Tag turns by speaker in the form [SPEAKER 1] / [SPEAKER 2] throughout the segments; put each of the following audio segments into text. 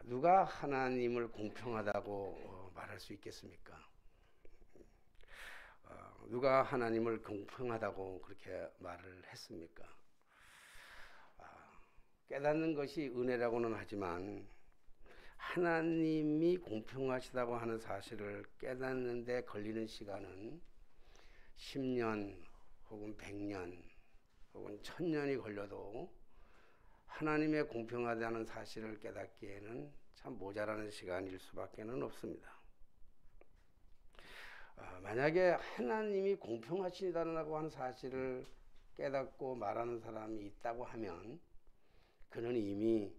[SPEAKER 1] 누가 하나님을 공평하다고 말할 수 있겠습니까? 누가 하나님을 공평하다고 그렇게 말을 했습니까? 깨닫는 것이 은혜라고는 하지만 하나님이 공평하시다고 하는 사실을 깨닫는 데 걸리는 시간은 10년 혹은 100년 혹은 1000년이 걸려도 하나님의 공평하다는 사실을 깨닫기에는 참 모자라는 시간일 수밖에 없습니다. 만약에 하나님이 공평하시다고 하는 사실을 깨닫고 말하는 사람이 있다고 하면 그는 이미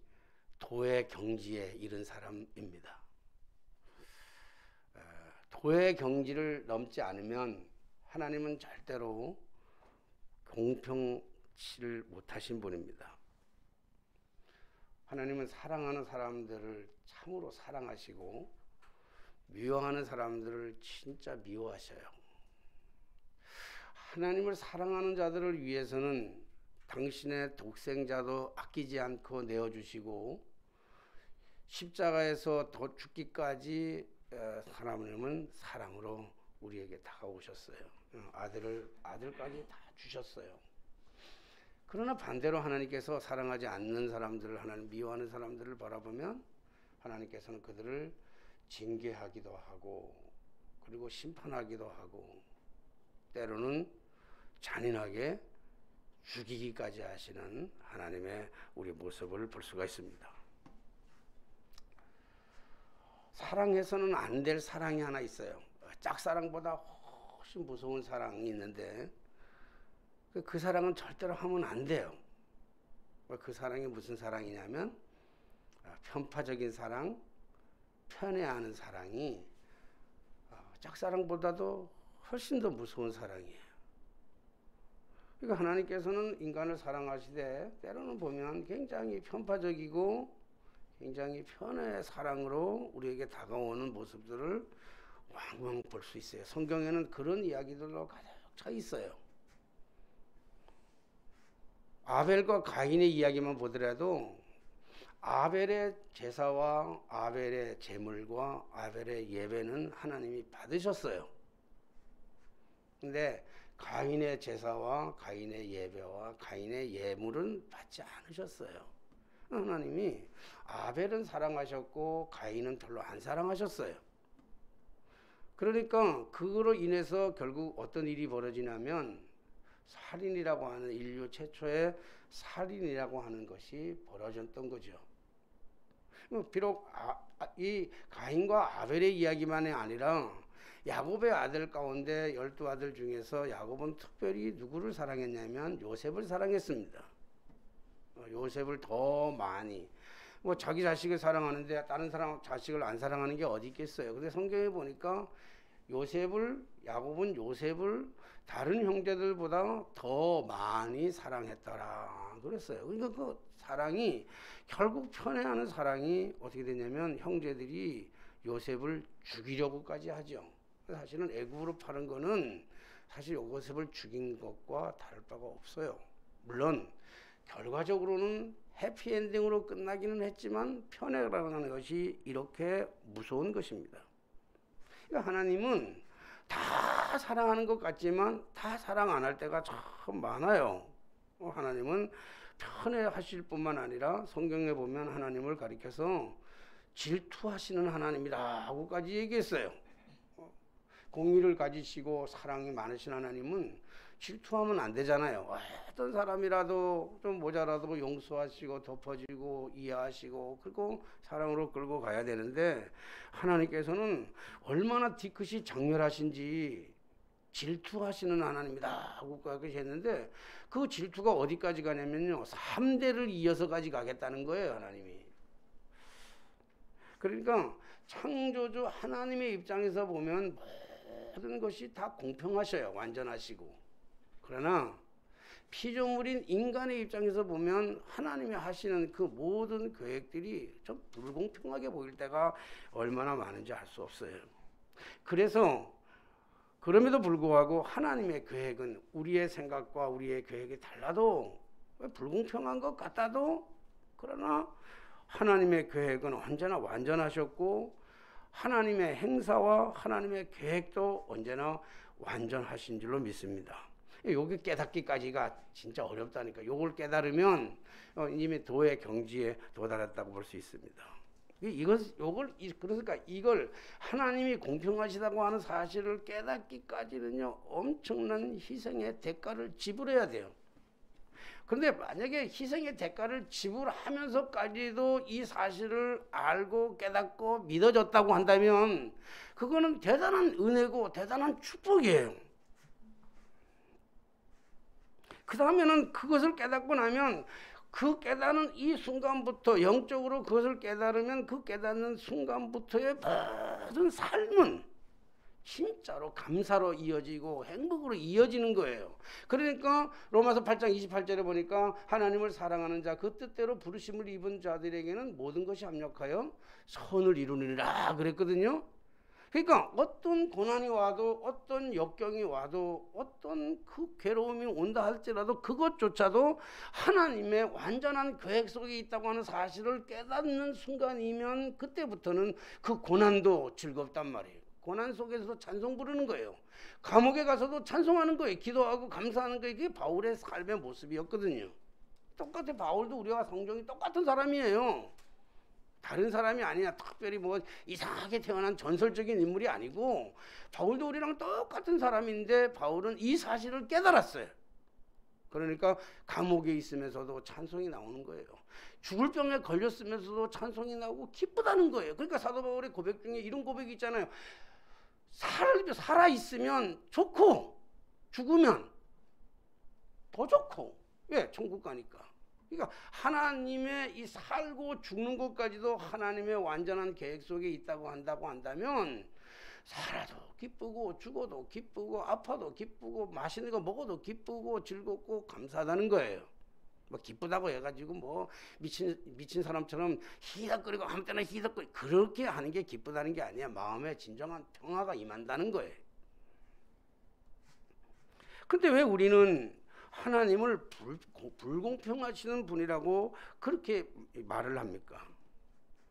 [SPEAKER 1] 도의 경지에 이른 사람입니다. 도의 경지를 넘지 않으면 하나님은 절대로 공평치를 못하신 분입니다. 하나님은 사랑하는 사람들을 참으로 사랑하시고 미워하는 사람들을 진짜 미워하셔요. 하나님을 사랑하는 자들을 위해서는 당신의 독생자도 아끼지 않고 내어주시고 십자가에서 더 죽기까지 하나님은 사랑으로 우리에게 다가오셨어요. 아들까지 다 주셨어요. 그러나 반대로 하나님께서 사랑하지 않는 사람들을, 하나님 미워하는 사람들을 바라보면 하나님께서는 그들을 징계하기도 하고 그리고 심판하기도 하고 때로는 잔인하게 죽이기까지 하시는 하나님의 우리 모습을 볼 수가 있습니다. 사랑해서는 안 될 사랑이 하나 있어요. 짝사랑보다 훨씬 무서운 사랑이 있는데 그 사랑은 절대로 하면 안 돼요. 그 사랑이 무슨 사랑이냐면 편파적인 사랑, 편애하는 사랑이 짝사랑보다도 훨씬 더 무서운 사랑이에요. 그러니까 하나님께서는 인간을 사랑하시되 때로는 보면 굉장히 편파적이고 굉장히 편애의 사랑으로 우리에게 다가오는 모습들을 왕왕 볼 수 있어요. 성경에는 그런 이야기들로 가득 차 있어요. 아벨과 가인의 이야기만 보더라도 아벨의 제사와 아벨의 제물과 아벨의 예배는 하나님이 받으셨어요. 근데 가인의 제사와 가인의 예배와 가인의 예물은 받지 않으셨어요. 하나님이 아벨은 사랑하셨고 가인은 별로 안 사랑하셨어요. 그러니까 그거로 인해서 결국 어떤 일이 벌어지냐면 살인이라고 하는, 인류 최초의 살인이라고 하는 것이 벌어졌던 거죠. 비록 이 가인과 아벨의 이야기만이 아니라 야곱의 아들 가운데 12아들 중에서 야곱은 특별히 누구를 사랑했냐면 요셉을 사랑했습니다. 요셉을 더 많이, 자기 자식을 사랑하는데 다른 사람 자식을 안 사랑하는 게 어디 있겠어요. 근데 성경에 보니까 야곱은 요셉을 다른 형제들보다 더 많이 사랑했더라 그랬어요. 그러니까 그 사랑이 결국 편애하는 사랑이 어떻게 되냐면 형제들이 요셉을 죽이려고까지 하죠. 사실은 애굽으로 파는 거는 사실 요셉을 죽인 것과 다를 바가 없어요. 물론 결과적으로는 해피엔딩으로 끝나기는 했지만 편애라는 것이 이렇게 무서운 것입니다. 그러니까 하나님은 다 사랑하는 것 같지만 다 사랑 안 할 때가 참 많아요. 하나님은 편애하실 뿐만 아니라 성경에 보면 하나님을 가리켜서 질투하시는 하나님이다 하고까지 얘기했어요. 공의를 가지시고 사랑이 많으신 하나님은 질투하면 안 되잖아요. 어떤 사람이라도 좀 모자라도 용서하시고 덮어주고 이해하시고 그리고 사랑으로 끌고 가야 되는데 하나님께서는 얼마나 뒤끝이 장렬하신지 질투하시는 하나님이다 하고 그렇게 했는데 그 질투가 어디까지 가냐면요 3대를 이어서 가겠다는 거예요. 하나님이. 그러니까 창조주 하나님의 입장에서 보면 모든 것이 다 공평하셔요. 완전하시고. 그러나 피조물인 인간의 입장에서 보면 하나님이 하시는 그 모든 계획들이 좀 불공평하게 보일 때가 얼마나 많은지 알 수 없어요. 그래서 그럼에도 불구하고 하나님의 계획은 우리의 생각과 우리의 계획이 달라도 불공평한 것 같아도 그러나 하나님의 계획은 언제나 완전하셨고 하나님의 행사와 하나님의 계획도 언제나 완전하신 줄로 믿습니다. 요게 깨닫기까지가 진짜 어렵다니까. 요걸 깨달으면 이미 도의 경지에 도달했다고 볼 수 있습니다. 그러니까 이걸 하나님이 공평하시다고 하는 사실을 깨닫기까지는요, 엄청난 희생의 대가를 지불해야 돼요. 그런데 만약에 희생의 대가를 지불하면서까지도 이 사실을 알고 깨닫고 믿어졌다고 한다면 그거는 대단한 은혜고 대단한 축복이에요. 그 다음에는 그것을 깨닫고 나면 그 깨닫는 이 순간부터 영적으로 그것을 깨달으면 그 깨닫는 순간부터의 모든 삶은 진짜로 감사로 이어지고 행복으로 이어지는 거예요. 그러니까 로마서 8장 28절에 보니까 하나님을 사랑하는 자 그 뜻대로 부르심을 입은 자들에게는 모든 것이 합력하여 선을 이루느니라 그랬거든요. 그러니까 어떤 고난이 와도 어떤 역경이 와도 어떤 그 괴로움이 온다 할지라도 그것조차도 하나님의 완전한 계획 속에 있다고 하는 사실을 깨닫는 순간이면 그때부터는 그 고난도 즐겁단 말이에요. 고난 속에서도 찬송 부르는 거예요. 감옥에 가서도 찬송하는 거예요. 기도하고 감사하는 거예요. 그게 바울의 삶의 모습이었거든요. 똑같아. 바울도 우리와 성경이 똑같은 사람이에요. 다른 사람이 아니야. 특별히 뭐 이상하게 태어난 전설적인 인물이 아니고 바울도 우리랑 똑같은 사람인데 바울은 이 사실을 깨달았어요. 그러니까 감옥에 있으면서도 찬송이 나오는 거예요. 죽을 병에 걸렸으면서도 찬송이 나오고 기쁘다는 거예요. 그러니까 사도 바울의 고백 중에 이런 고백이 있잖아요. 살아있으면 좋고 죽으면 더 좋고. 왜? 천국 가니까. 그러니까 하나님의 이 살고 죽는 것까지도 하나님의 완전한 계획 속에 있다고 한다면 살아도 기쁘고 죽어도 기쁘고 아파도 기쁘고 맛있는 거 먹어도 기쁘고 즐겁고 감사하다는 거예요. 뭐 기쁘다고 해가지고 뭐 미친 사람처럼 히덕거리고 아무 때나 히덕거리고 그렇게 하는 게 기쁘다는 게 아니야. 마음에 진정한 평화가 임한다는 거예요. 근데 왜 우리는 하나님을 불공평하시는 분이라고 그렇게 말을 합니까?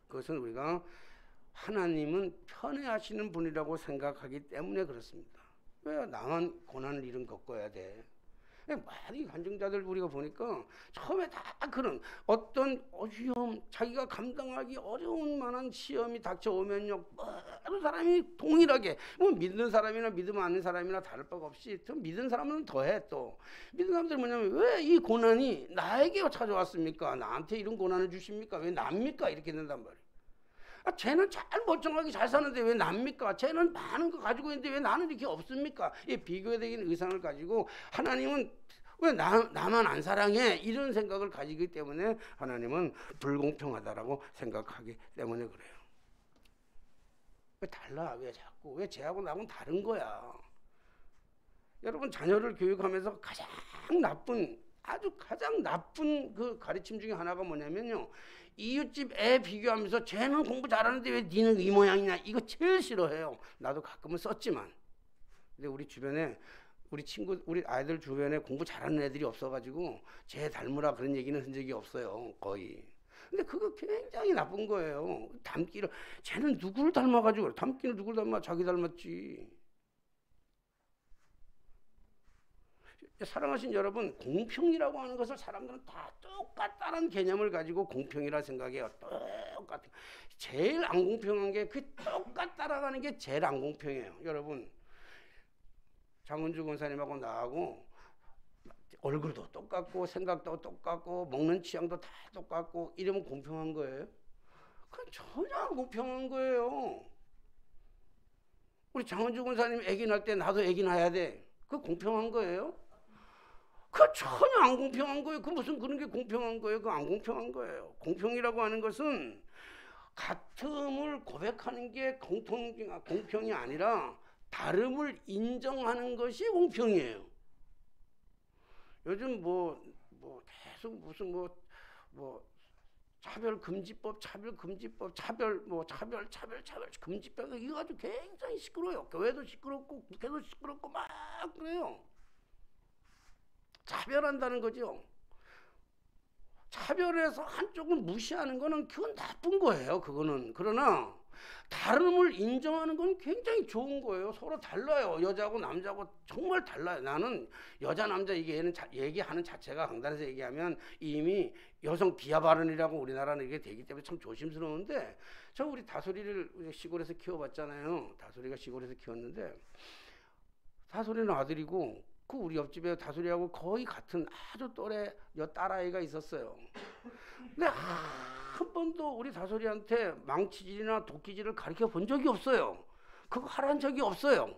[SPEAKER 1] 그것은 우리가 하나님은 편애하시는 분이라고 생각하기 때문에 그렇습니다. 왜 나만 고난을 이런 겪어야 돼? 많은 간증자들 우리가 보니까 처음에 다 그런 어떤 어려움, 자기가 감당하기 어려운 만한 시험이 닥쳐오면요, 모든 사람이 동일하게 뭐 믿는 사람이나 믿으면 않는 사람이나 다를 바가 없이 더 믿는 사람은 더해. 또 믿는 사람들은 뭐냐면 왜 이 고난이 나에게 찾아왔습니까? 나한테 이런 고난을 주십니까? 왜 납니까? 이렇게 된단 말이에요. 쟤는 잘 멀쩡하게 잘 사는데 왜 납니까? 쟤는 많은 거 가지고 있는데 왜 나는 이렇게 없습니까? 이 비교적인 의상을 가지고 하나님은 왜 나만 안 사랑해? 이런 생각을 가지기 때문에 하나님은 불공평하다라고 생각하기 때문에 그래요. 왜 달라? 왜 자꾸? 왜 쟤하고 나하고는 다른 거야? 여러분 자녀를 교육하면서 가장 나쁜 그 가르침 중에 하나가 뭐냐면요. 이웃집 애 비교하면서 쟤는 공부 잘하는데 왜 니는 이 모양이냐, 이거 제일 싫어해요. 나도 가끔은 썼지만. 근데 우리 주변에 우리 아이들 주변에 공부 잘하는 애들이 없어가지고 쟤 닮으라 그런 얘기는 한 적이 없어요. 거의. 근데 그거 굉장히 나쁜 거예요. 쟤는 누구를 닮아가지고 닮기는 누구를 닮아? 자기 닮았지. 사랑하신 여러분, 공평이라고 하는 것을 사람들은 다 똑같다는 개념을 가지고 공평이라 생각해요. 똑같아. 제일 안 공평한 게 그 똑같다라는 게 제일 안 공평해요. 여러분, 장은주 권사님하고 나하고 얼굴도 똑같고 생각도 똑같고 먹는 취향도 다 똑같고 이러면 공평한 거예요? 그건 전혀 안 공평한 거예요. 우리 장은주 권사님 아기 낳을 때 나도 아기 낳아야 돼. 그거 공평한 거예요? 그거 전혀 안 공평한 거예요. 그 무슨 그런 게 공평한 거예요? 그거 안 공평한 거예요. 공평이라고 하는 것은 같음을 고백하는 게 공평이 아니라 다름을 인정하는 것이 공평이에요. 요즘 계속 무슨 차별금지법, 금지법 이거 가지고 굉장히 시끄러워요. 교회도 시끄럽고 국회도 시끄럽고 막 그래요. 차별한다는 거죠. 차별해서 한쪽을 무시하는 거는 그건 나쁜 거예요. 그거는. 그러나 다름을 인정하는 건 굉장히 좋은 거예요. 서로 달라요. 여자하고 남자하고 정말 달라요. 나는 여자 남자 얘기하는 자체가 강단에서 얘기하면 이미 여성 비하 발언이라고 우리나라는 이게 되기 때문에 참 조심스러운데, 저 우리 다솔이를 시골에서 키워봤잖아요. 다솔이가 시골에서 키웠는데, 다솔이는 아들이고 그 우리 옆집에 다솔이하고 거의 같은 아주 또래 딸아이가 있었어요. 근데 한 번도 우리 다솔이한테 망치질이나 도끼질을 가르쳐 본 적이 없어요. 그거 하라는 적이 없어요.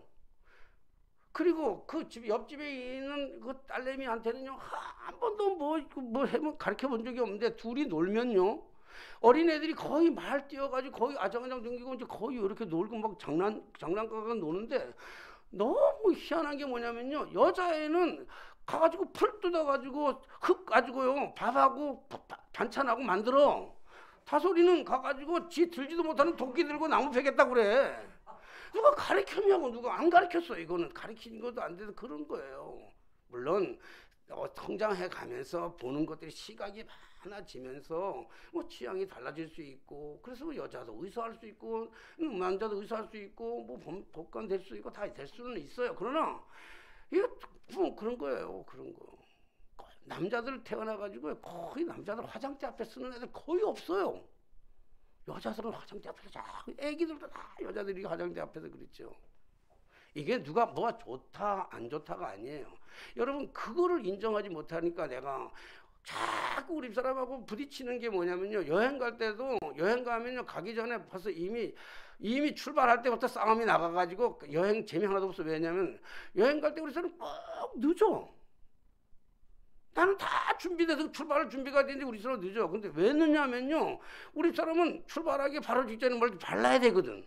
[SPEAKER 1] 그리고 그 집 옆집에 있는 그 딸내미한테는요, 한 번도 뭐 가르쳐 본 적이 없는데, 둘이 놀면요, 어린애들이 거의 말 뛰어가지고 거의 아장아장 댕기고 이제 거의 이렇게 놀고 막 장난감과 노는데, 너무 희한한 게 뭐냐면요, 여자애는 가가지고 풀 뜯어가지고 흙 가지고요 밥하고 반찬하고 만들어. 다솔이는 가가지고 지 들지도 못하는 도끼 들고 나무 베겠다 그래. 누가 가르쳤냐고. 누가 안 가르쳤어. 이거는 가르치는 것도 안 돼서 그런 거예요. 물론 성장해 가면서 보는 것들이 시각이 많아지면서 뭐 취향이 달라질 수 있고, 그래서 뭐 여자도 의사할 수 있고 남자도 의사할 수 있고 뭐 복권 될 수 있고 다 될 수는 있어요. 그러나 이거 뭐 그런 거예요. 그런 거. 남자들 태어나가지고 거의 남자들 화장대 앞에 쓰는 애들 거의 없어요. 여자들은 화장대 앞에서 자꾸, 애기들도 다 여자들이 화장대 앞에서 그랬죠. 이게 누가 뭐가 좋다 안 좋다가 아니에요. 여러분, 그거를 인정하지 못하니까 내가 자꾸 우리 사람하고 부딪히는 게 뭐냐면요, 여행 갈 때도, 여행 가면요 가기 전에 벌써 이미 출발할 때부터 싸움이 나가가지고 여행 재미 하나도 없어. 왜냐면 여행 갈 때 우리 사람 꼭 늦어. 나는 다 준비돼서 출발할 준비가 되는데 우리 사람은 늦어. 근데 왜 늦냐면요, 우리 사람은 출발하기 바로 직전에 뭘 발라야 되거든.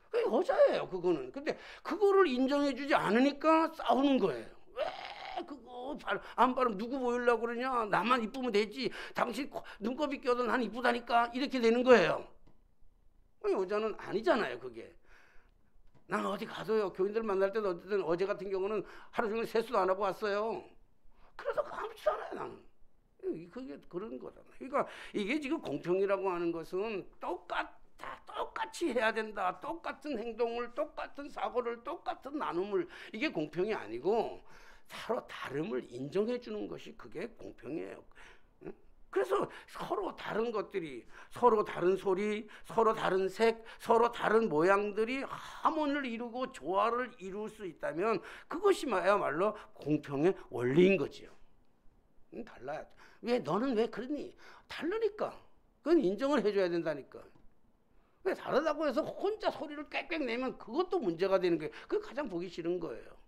[SPEAKER 1] 그게 여자예요, 그거는. 근데 그거를 인정해주지 않으니까 싸우는 거예요. 왜 그거 안 바르면 누구 보이려고 그러냐? 나만 이쁘면 되지. 당신 눈곱이 껴도 난 이쁘다니까. 이렇게 되는 거예요. 여자는 아니잖아요, 그게. 난 어디 가서요, 교인들 만날 때도 어쨌든 어제 같은 경우는 하루 종일 세수도 안 하고 왔어요. 그래서 아무렇지도 않아요, 나는. 그게 그런 거잖아요. 그러니까 이게 지금 공평이라고 하는 것은 똑같이 해야 된다. 똑같은 행동을, 똑같은 사고를, 똑같은 나눔을, 이게 공평이 아니고 서로 다름을 인정해 주는 것이 그게 공평이에요. 그래서 서로 다른 것들이, 서로 다른 소리, 서로 다른 색, 서로 다른 모양들이 하모니를 이루고 조화를 이룰 수 있다면 그것이야말로 공평의 원리인 거지요. 달라요. 왜 너는 왜 그러니? 다르니까. 그건 인정을 해줘야 된다니까. 왜 다르다고 해서 혼자 소리를 꽥꽥 내면 그것도 문제가 되는 거예요. 그게 가장 보기 싫은 거예요.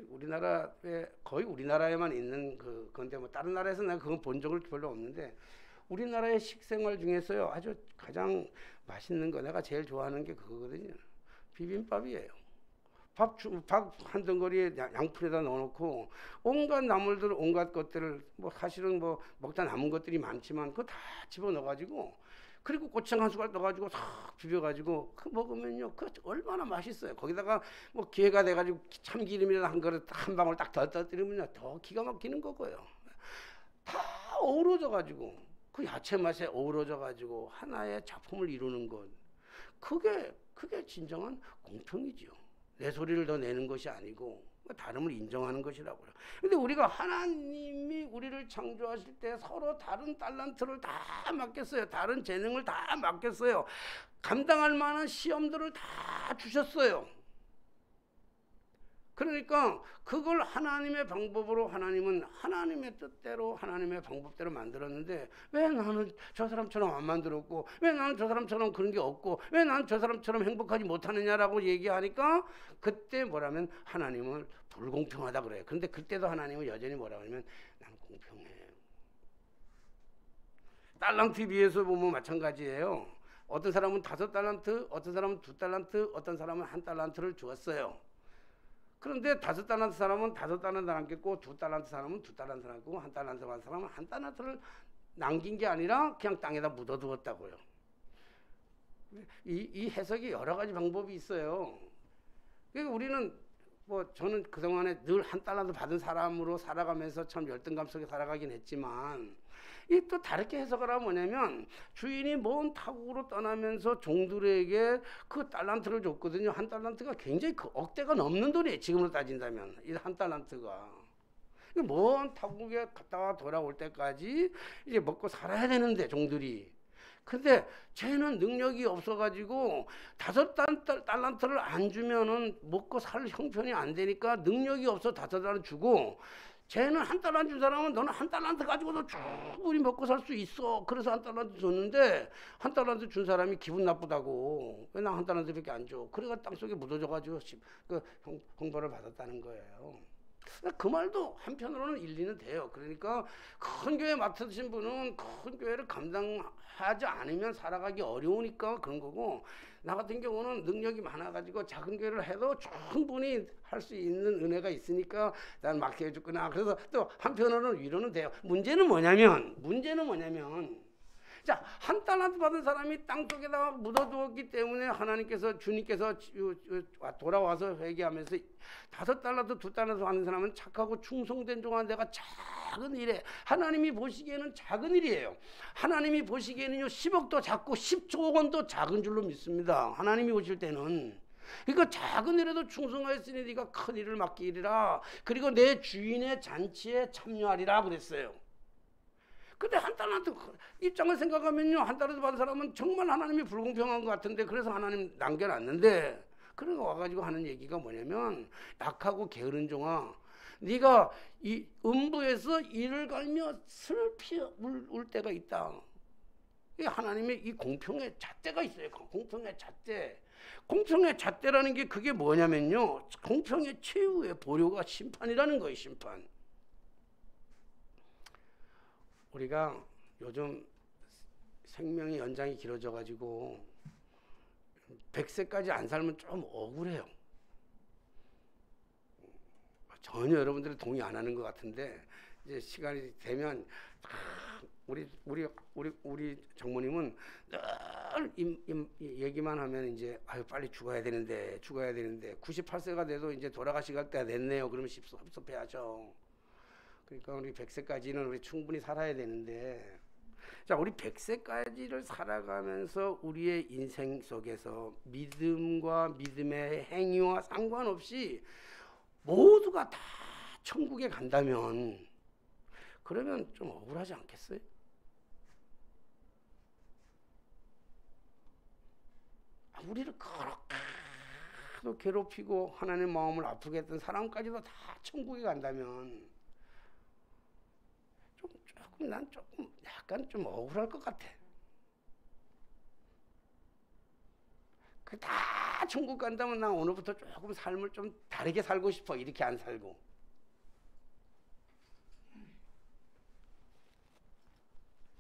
[SPEAKER 1] 우리나라에, 거의 우리나라에만 있는 건데 뭐 다른 나라에서 내가 그건 본 적은 별로 없는데, 우리나라의 식생활 중에서요 아주 가장 맛있는 거, 내가 제일 좋아하는 게 그거거든요. 비빔밥이에요. 밥 한 덩어리에 양푼에다 넣어놓고 온갖 나물들, 온갖 것들을, 뭐 사실은 뭐 먹다 남은 것들이 많지만 그거 다 집어넣어가지고, 그리고 고추장 한 숟갈 넣어가지고 싹 비벼가지고 그 먹으면요, 그 얼마나 맛있어요. 거기다가 뭐 기회가 돼가지고 참기름이나 한 그릇 한 방울 딱 더 떠뜨리면요 더 기가 막히는 거고요. 다 어우러져가지고 그 야채 맛에 어우러져가지고 하나의 작품을 이루는 것, 그게 진정한 공평이지요. 내 소리를 더 내는 것이 아니고 다름을 인정하는 것이라고요. 근데 우리가 하나님이 우리를 창조하실 때 서로 다른 달란트를 다 맡겼어요. 다른 재능을 다 맡겼어요. 감당할 만한 시험들을 다 주셨어요. 그러니까 그걸 하나님의 방법으로, 하나님은 하나님의 뜻대로, 하나님의 방법대로 만들었는데, 왜 나는 저 사람처럼 안 만들었고, 왜 나는 저 사람처럼 그런 게 없고, 왜 나는 저 사람처럼 행복하지 못하느냐라고 얘기하니까, 그때 뭐라면 하나님을 불공평하다 그래요. 그런데 그때도 하나님은 여전히 뭐라고 하냐면 나는 공평해. 달란트 비해서 보면 마찬가지예요. 어떤 사람은 5달란트, 어떤 사람은 2달란트, 어떤 사람은 1달란트를 주었어요. 그런데 5달란트 사람은 5달란트 남겼고, 2달란트 사람은 2달란트 남겼고, 1달란트 한 사람은 1달란트를 남긴 게 아니라 그냥 땅에다 묻어두었다고요. 이 해석이 여러 가지 방법이 있어요. 그러니까 우리는 뭐 저는 그동안에 늘 한 달러도 받은 사람으로 살아가면서 참 열등감 속에 살아가긴 했지만 이 또 다르게 해석을 하면 뭐냐면 주인이 먼 타국으로 떠나면서 종들에게 그 달란트를 줬거든요. 한 달란트가 굉장히 그 억대가 넘는 돈이에요. 지금으로 따진다면 이 한 달란트가 먼 타국에 갔다가 돌아올 때까지 이제 먹고 살아야 되는데 종들이. 근데 쟤는 능력이 없어가지고 5달란트를 안 주면은 먹고 살 형편이 안 되니까 능력이 없어 5달란트 주고 쟤는 한 달란트 준 사람은 너는 한 달란트 가지고도 충분히 먹고 살 수 있어. 그래서 한 달란트 줬는데 한 달란트 준 사람이 기분 나쁘다고 왜 나 한 달란트밖에 안 줘. 그래가 땅속에 묻어져가지고 그 형벌을 받았다는 거예요. 그 말도 한편으로는 일리는 돼요. 그러니까 큰 교회 맡으신 분은 큰 교회를 감당하지 않으면 살아가기 어려우니까 그런 거고 나 같은 경우는 능력이 많아가지고 작은 교회를 해도 충분히 할 수 있는 은혜가 있으니까 난 맡겨줬구나. 그래서 또 한편으로는 위로는 돼요. 문제는 뭐냐면 자, 한 달란트 받은 사람이 땅속에다가 묻어두었기 때문에 하나님께서 주님께서 돌아와서 회개하면서 5달란트 2달란트 받는 사람은 착하고 충성된 종아 내가 작은 일에 하나님이 보시기에는 작은 일이에요. 하나님이 보시기에는요 10억도 작고 10조 원도 작은 줄로 믿습니다. 하나님이 보실 때는. 그러니까 작은 일에도 충성하였으니 네가 큰 일을 맡기리라. 그리고 내 주인의 잔치에 참여하리라 그랬어요. 근데 한 달란트 입장을 생각하면요 한 달란트 받은 사람은 정말 하나님이 불공평한 것 같은데 그래서 하나님 남겨놨는데 그런 거 와가지고 하는 얘기가 뭐냐면 약하고 게으른 종아 네가 이 음부에서 이를 갈며 슬피 울 때가 있다. 이 하나님의 이 공평의 잣대가 있어요. 공평의 잣대. 공평의 잣대라는 게 그게 뭐냐면요 공평의 최후의 보료가 심판이라는 거예요. 심판. 우리가 요즘 생명의 연장이 길어져 가지고 100세까지 안 살면 좀 억울해요. 전혀 여러분들이 동의 안 하는 것 같은데 이제 시간이 되면 우리 장모님은 늘 얘기만 하면 이제 아유 빨리 죽어야 되는데 98세가 돼도 이제 돌아가시갈 때가 됐네요. 그러면 섭섭해하죠. 그러니까 우리 100세까지는 우리 충분히 살아야 되는데 자 우리 100세까지를 살아가면서 우리의 인생 속에서 믿음과 믿음의 행위와 상관없이 모두가 다 천국에 간다면 그러면 좀 억울하지 않겠어요? 우리를 그렇게 괴롭히고 하나님의 마음을 아프게 했던 사람까지도 다 천국에 간다면 난 조금 약간 좀 억울할 것 같아. 그 다 천국 간다면 난 오늘부터 조금 삶을 좀 다르게 살고 싶어. 이렇게 안 살고.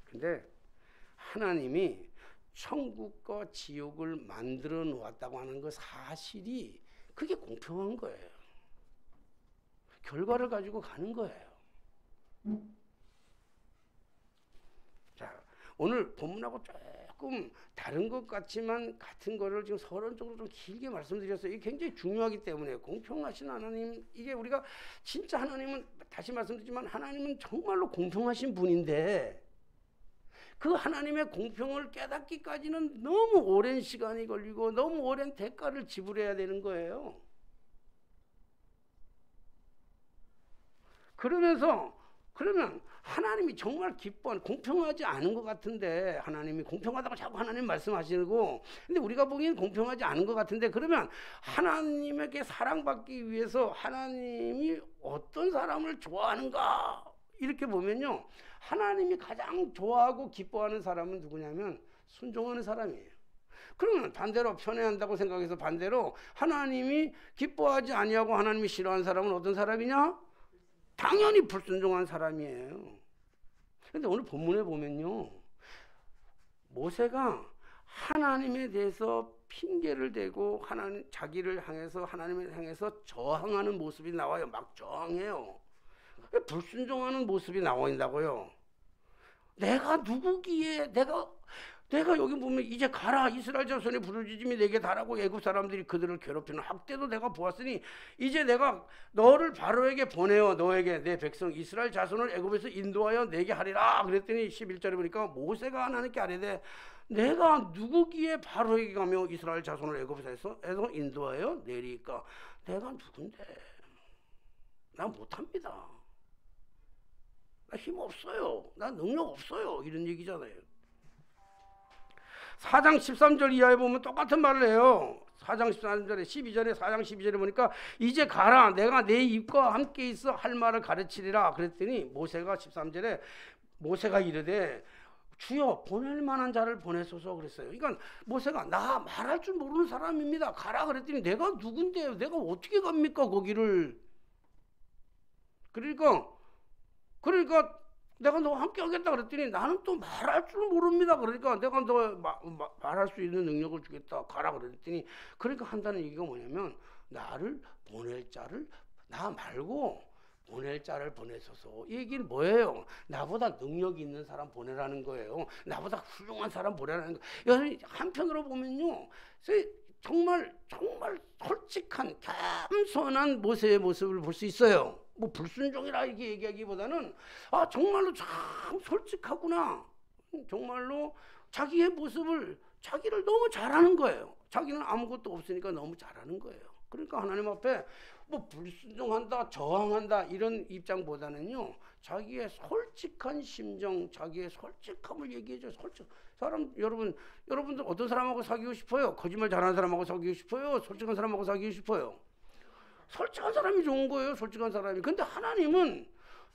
[SPEAKER 1] 근데 하나님이 천국과 지옥을 만들어 놓았다고 하는 그 사실이 그게 공평한 거예요. 결과를 가지고 가는 거예요. 자, 오늘 본문하고 조금 다른 것 같지만 같은 거를 지금 서론적으로 좀 길게 말씀드렸어요. 이게 굉장히 중요하기 때문에 공평하신 하나님, 이게 우리가 진짜 하나님은 다시 말씀드리지만 하나님은 정말로 공평하신 분인데 그 하나님의 공평을 깨닫기까지는 너무 오랜 시간이 걸리고 너무 오랜 대가를 지불해야 되는 거예요. 그러면 하나님이 정말 기뻐하는, 공평하지 않은 것 같은데 하나님이 공평하다고 자꾸 하나님 말씀하시고, 근데 우리가 보기엔 공평하지 않은 것 같은데, 그러면 하나님에게 사랑받기 위해서 하나님이 어떤 사람을 좋아하는가 이렇게 보면요, 하나님이 가장 좋아하고 기뻐하는 사람은 누구냐면 순종하는 사람이에요. 그러면 반대로 편애한다고 생각해서 반대로 하나님이 기뻐하지 아니하고 하나님이 싫어하는 사람은 어떤 사람이냐? 당연히 불순종한 사람이에요. 그런데 오늘 본문에 보면요, 모세가 하나님에 대해서 핑계를 대고 하나님 자기를 향해서 하나님을 향해서 저항하는 모습이 나와요. 막 저항해요. 불순종하는 모습이 나온다고요. 내가 누구기에 내가 여기 보면 이제 가라, 이스라엘 자손의 부르짖음이 내게 달하고 애굽 사람들이 그들을 괴롭히는 학대도 내가 보았으니 이제 내가 너를 바로에게 보내어 너에게 내 백성 이스라엘 자손을 애굽에서 인도하여 내게 하리라. 그랬더니 11절에 보니까 모세가 하나님께 아뢰되 내가 누구기에 바로에게 가며 이스라엘 자손을 애굽에서 인도하여 내리까? 내가 누군데? 나 못합니다. 나 힘 없어요. 나 능력 없어요. 이런 얘기잖아요. 4장 13절 이하에 보면 똑같은 말을 해요. 4장 13절에 12절에 4장 12절에 보니까 이제 가라, 내가 내 입과 함께 있어 할 말을 가르치리라. 그랬더니 모세가 13절에 모세가 이르되 주여 보낼 만한 자를 보내소서 그랬어요. 그러니까 모세가 나 말할 줄 모르는 사람입니다. 가라 그랬더니 내가 누군데요? 내가 어떻게 갑니까 거기를? 그러니까 내가 너와 함께 하겠다 그랬더니 나는 또 말할 줄 모릅니다. 그러니까 내가 너 말할 수 있는 능력을 주겠다. 가라 그랬더니 그러니까 한다는 얘기가 뭐냐면 나를 보낼 자를 나 말고 보낼 자를 보내소서. 이 얘기는 뭐예요? 나보다 능력이 있는 사람 보내라는 거예요. 나보다 훌륭한 사람 보내라는 거예요. 한편으로 보면요. 정말 솔직한 겸손한 모세의 모습을 볼 수 있어요. 뭐 불순종이라 이렇게 얘기하기보다는 정말로 참 솔직하구나. 정말로 자기의 모습을 자기를 너무 잘하는 거예요. 자기는 아무것도 없으니까 너무 잘하는 거예요. 그러니까 하나님 앞에 뭐 불순종한다, 저항한다 이런 입장보다는요. 자기의 솔직한 심정, 자기의 솔직함을 얘기해줘요. 여러분들 어떤 사람하고 사귀고 싶어요? 거짓말 잘하는 사람하고 사귀고 싶어요? 솔직한 사람하고 사귀고 싶어요? 솔직한 사람이 좋은 거예요. 솔직한 사람이. 근데 하나님은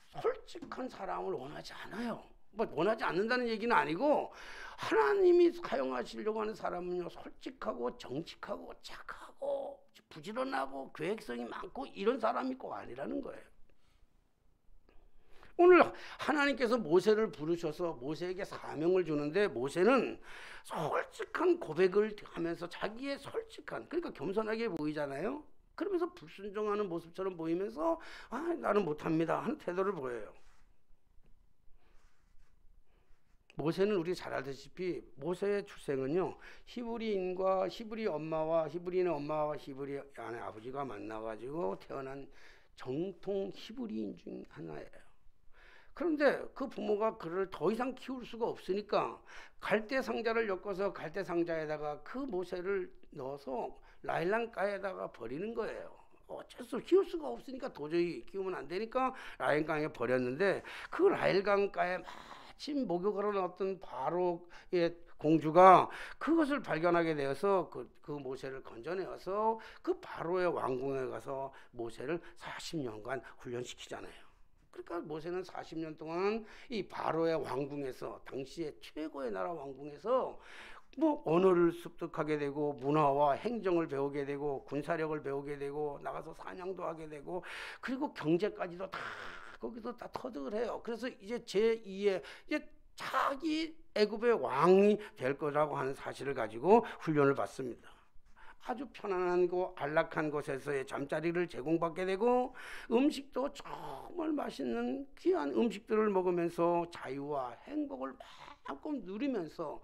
[SPEAKER 1] 솔직한 사람을 원하지 않아요. 뭐 원하지 않는다는 얘기는 아니고 하나님이 사용하시려고 하는 사람은요. 솔직하고 정직하고 착하고 부지런하고 계획성이 많고 이런 사람이 꼭 아니라는 거예요. 오늘 하나님께서 모세를 부르셔서 모세에게 사명을 주는데 모세는 솔직한 고백을 하면서 자기의 솔직한, 그러니까 겸손하게 보이잖아요. 그러면서 불순종하는 모습처럼 보이면서 나는 못합니다 하는 태도를 보여요. 모세는 우리 잘 알다시피 모세의 출생은요. 히브리인의 엄마와 히브리 아내 아버지가 만나가지고 태어난 정통 히브리인 중 하나예요. 그런데 그 부모가 그를 더 이상 키울 수가 없으니까 갈대 상자를 엮어서 갈대 상자에다가 그 모세를 넣어서 라일강가에다가 버리는 거예요. 어쩔 수 없이 키울 수가 없으니까 도저히 키우면 안 되니까 라일강에 버렸는데 그 라일강가에 마침 목욕하러 나왔던 바로의 공주가 그것을 발견하게 되어서 그 모세를 건져내어서 그 바로의 왕궁에 가서 모세를 40년간 훈련시키잖아요. 그러니까 모세는 40년 동안 이 바로의 왕궁에서 당시의 최고의 나라 왕궁에서 뭐 언어를 습득하게 되고 문화와 행정을 배우게 되고 군사력을 배우게 되고 나가서 사냥도 하게 되고 그리고 경제까지도 다 거기서 다 터득을 해요. 그래서 이제 제2의 이제 자기 애굽의 왕이 될 거라고 하는 사실을 가지고 훈련을 받습니다. 아주 편안한 안락한 곳에서의 잠자리를 제공받게 되고 음식도 정말 맛있는 귀한 음식들을 먹으면서 자유와 행복을 마음껏 누리면서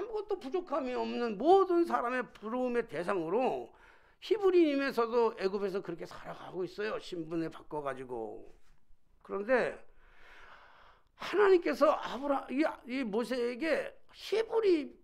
[SPEAKER 1] 아무것도 부족함이 없는 모든 사람의 부러움의 대상으로 히브리인임에서도 애굽에서 그렇게 살아가고 있어요. 신분을 바꿔가지고. 그런데 하나님께서 이 모세에게 히브리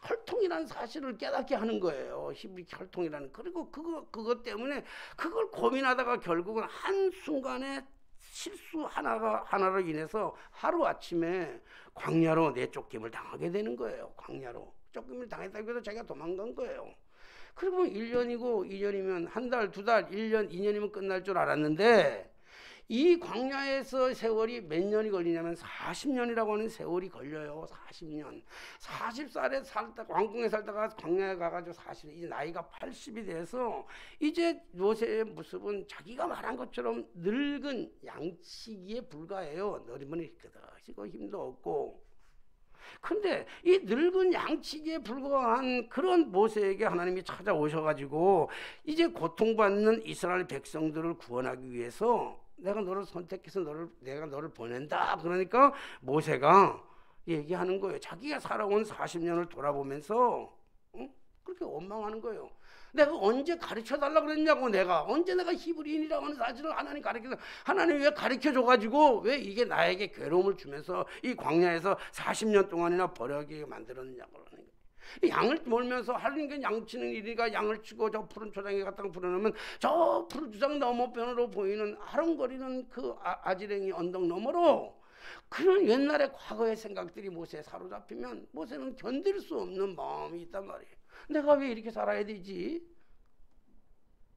[SPEAKER 1] 혈통이라는 사실을 깨닫게 하는 거예요. 히브리 혈통이라는. 그리고 그것 때문에 그걸 고민하다가 결국은 한순간에 실수 하나로 인해서 하루아침에 광야로 내쫓김을 당하게 되는 거예요. 광야로. 쫓김을 당했다고 해서 자기가 도망간 거예요. 그리고 1년이고 2년이면 한 달, 두 달, 1년, 2년이면 끝날 줄 알았는데 이 광야에서 세월이 몇 년이 걸리냐면 40년이라고 하는 세월이 걸려요. 40년. 40살에 왕궁에 살다가 광야에 가가지고 이제 나이가 80이 돼서 이제 모세의 모습은 자기가 말한 것처럼 늙은 양치기에 불과해요. 어리머니 그다시고 힘도 없고. 근데 이 늙은 양치기에 불과한 그런 모세에게 하나님이 찾아오셔가지고 이제 고통받는 이스라엘 백성들을 구원하기 위해서 내가 너를 선택해서 내가 너를 보낸다. 그러니까 모세가 얘기하는 거예요. 자기가 살아온 40년을 돌아보면서 그렇게 원망하는 거예요. 내가 언제 가르쳐달라고 그랬냐고. 내가 언제 내가 히브리인이라고 하는 사실을 하나님 가르쳐서 하나님 왜 가르쳐줘가지고 왜 이게 나에게 괴로움을 주면서 이 광야에서 40년 동안이나 버려지게 만들었느냐고 그러는 거예요. 양을 몰면서 하루는 양 치는 일이니까 양을 치고 저 푸른 초장에 갖다가 불어넣으면 저 푸른 초장 너머편으로 보이는 아른거리는 그 아지랭이 언덕 너머로 그런 옛날의 과거의 생각들이 모세에 사로잡히면 모세는 견딜 수 없는 마음이 있단 말이에요. 내가 왜 이렇게 살아야 되지?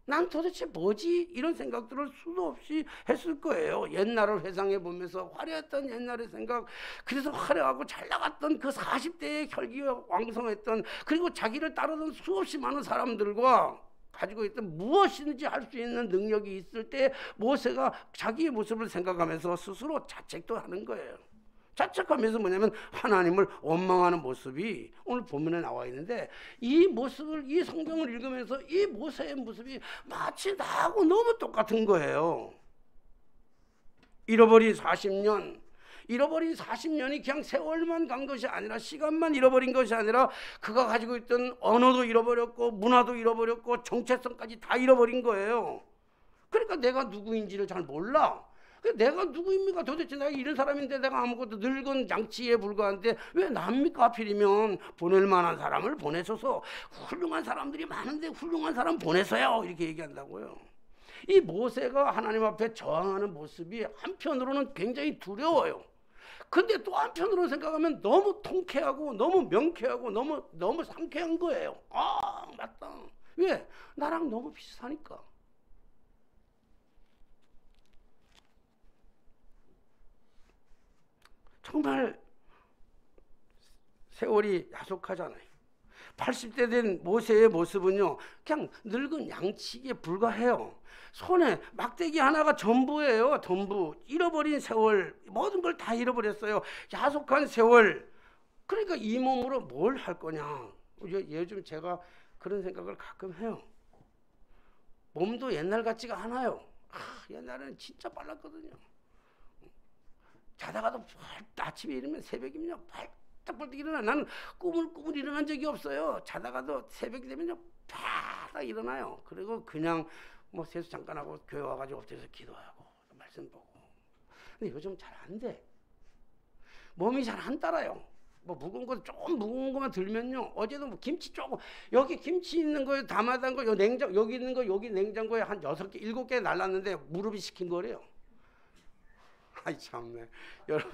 [SPEAKER 1] 난 도대체 뭐지? 이런 생각들을 수도 없이 했을 거예요. 옛날을 회상해 보면서 화려했던 옛날의 생각, 그래서 화려하고 잘 나갔던 그 40대의 혈기가 왕성했던, 그리고 자기를 따르던 수없이 많은 사람들과 가지고 있던 무엇이든지 할 수 있는 능력이 있을 때 모세가 자기의 모습을 생각하면서 스스로 자책도 하는 거예요. 자책하면서 뭐냐면 하나님을 원망하는 모습이 오늘 본문에 나와 있는데, 이 모습을, 이 성경을 읽으면서 이 모세의 모습이 마치 나하고 너무 똑같은 거예요. 잃어버린 40년이 그냥 세월만 간 것이 아니라, 시간만 잃어버린 것이 아니라 그가 가지고 있던 언어도 잃어버렸고 문화도 잃어버렸고 정체성까지 다 잃어버린 거예요. 그러니까 내가 누구인지를 잘 몰라. 내가 누구입니까? 도대체 내가 이런 사람인데, 내가 아무것도 늙은 양치에 불과한데 왜 납니까? 하필이면 보낼 만한 사람을 보내셔서, 훌륭한 사람들이 많은데 훌륭한 사람 보내서요, 이렇게 얘기한다고요. 이 모세가 하나님 앞에 저항하는 모습이 한편으로는 굉장히 두려워요. 근데 또 한편으로 생각하면 너무 통쾌하고 너무 명쾌하고 너무 상쾌한 거예요. 아, 맞다. 왜? 나랑 너무 비슷하니까. 정말 세월이 야속하잖아요. 80대 된 모세의 모습은요, 그냥 늙은 양치기에 불과해요. 손에 막대기 하나가 전부예요. 전부. 잃어버린 세월, 모든 걸 다 잃어버렸어요. 야속한 세월. 그러니까 이 몸으로 뭘 할 거냐. 요즘 제가 그런 생각을 가끔 해요. 몸도 옛날 같지가 않아요. 옛날에는 진짜 빨랐거든요. 자다가도 아침에 일어나면, 새벽이면요 벌떡벌떡 일어나. 나는 꿈을 일어난 적이 없어요. 자다가도 새벽이 되면요 팍 일어나요. 그리고 그냥 뭐 세수 잠깐 하고 교회 와가지고 엎드려서 기도하고 말씀 보고. 근데 요즘 잘 안 돼. 몸이 잘 안 따라요. 뭐 무거운 거, 조금 무거운 것만 들면요, 어제도 뭐 김치 조금, 여기 김치 있는 거에 담아둔 거, 여기 있는 거, 여기 냉장고에 한 6개 7개 날랐는데 무릎이 시킨 거래요. 아이 참네. 여러분,